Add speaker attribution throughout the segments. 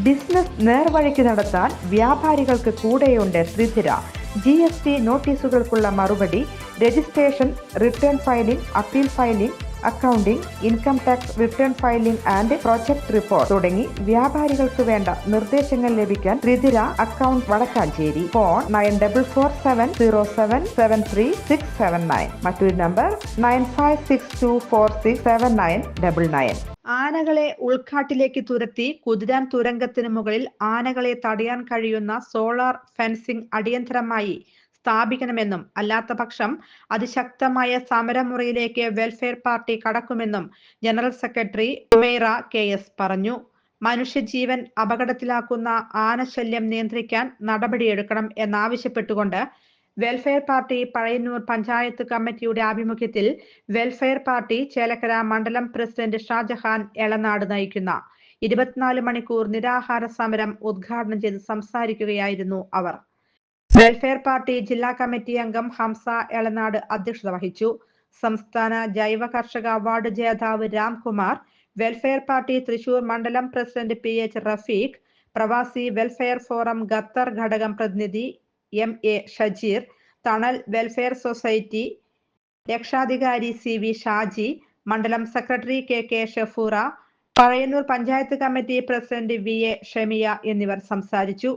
Speaker 1: Business നേർവഴിക്ക് നടത്താൻ വ്യാപാരികൾക്ക് കൂടെയുണ്ട് ശ്രീധര. GST നോട്ടീസുകൾക്കുള്ള മറുപടി, registration, return filing, appeal filing, accounting, income tax return filing and project report തുടങ്ങി വ്യാപാരികൾക്ക് വേണ്ട നിർദ്ദേശങ്ങൾ ലഭിക്കാൻ ശ്രീധര അക്കൗണ്ട് വടക്കാഞ്ചേരി. ഫോൺ 9447077369. മറ്റൊരു നമ്പർ 9562467999. ആനകളെ ഉൾക്കാട്ടിലേക്ക് തുരത്തി കുതിരാൻ തുരങ്കത്തിന് മുകളിൽ ആനകളെ തടയാൻ കഴിയുന്ന സോളാർ ഫെൻസിംഗ് അടിയന്തരമായി സ്ഥാപിക്കണമെന്നും അല്ലാത്തപക്ഷം അതിശക്തമായ സമരമുറയിലേക്ക് വെൽഫെയർ പാർട്ടി കടക്കുമെന്നും ജനറൽ സെക്രട്ടറി ഉമൈറ KS പറഞ്ഞു. മനുഷ്യജീവൻ അപകടത്തിലാക്കുന്ന ആനശല്യം നിയന്ത്രിക്കാൻ നടപടിയെടുക്കണം എന്നാവശ്യപ്പെട്ടുകൊണ്ട് വെൽഫെയർ പാർട്ടി പഴയന്നൂർ പഞ്ചായത്ത് കമ്മിറ്റിയുടെ ആഭിമുഖ്യത്തിൽ വെൽഫെയർ പാർട്ടി ചേലക്കര മണ്ഡലം പ്രസിഡന്റ് ഷാജഹാൻ എളനാട് നയിക്കുന്ന 24 മണിക്കൂർ നിരാഹാര സമരം ഉദ്ഘാടനം ചെയ്ത് സംസാരിക്കുകയായിരുന്നു അവർ. വെൽഫെയർ പാർട്ടി ജില്ലാ കമ്മിറ്റി അംഗം ഹംസ എളനാട് അധ്യക്ഷത വഹിച്ചു. സംസ്ഥാന ജൈവ കർഷക അവാർഡ് ജേതാവ് രാംകുമാർ, വെൽഫെയർ പാർട്ടി തൃശൂർ മണ്ഡലം പ്രസിഡന്റ് PH റഫീഖ്, പ്രവാസി വെൽഫെയർ ഫോറം ഖത്തർ ഘടകം പ്രതിനിധി MA Shajeer, Thanal welfare society രക്ഷാധികാരി CV ഷാജി, മണ്ഡലം secretary KK Shafoora, Pazhayannur panchayat committee president VA Shamiya എന്നിവർ സംസാരിച്ചു.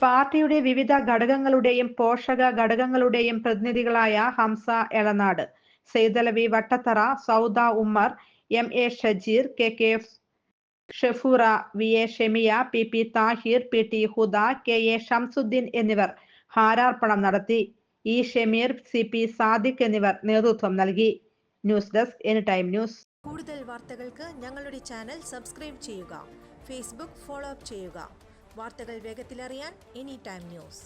Speaker 1: പാർട്ടിയുടെ വിവിധ ഘടകങ്ങളുടെയും പോഷക ഘടകങ്ങളുടെയും പ്രതിനിധികളായ Hamza Elanad, Saithalavi Vattathara, Sauda Ummer, MA Shajeer, KK Shafura, VA Shamiya, PP Thahir, PT ഹുദ, KA ഷംസുദ്ദീൻ എന്നിവർ ഹാരാർപ്പണം നടത്തി. E ഷമീർ, CP സാദിഖ് എന്നിവർ നേതൃത്വം നൽകി. News desk anytime news.
Speaker 2: കൂടുതൽ വാർത്തകൾക്ക് ഞങ്ങളുടെ ചാനൽ സബ്സ്ക്രൈബ് ചെയ്യുക. ഫേസ്ബുക്ക് ഫോളോ അപ്പ് ചെയ്യുക. വാർത്തകൾ വേഗത്തിലറിയാൻ എനിടൈം ന്യൂസ്.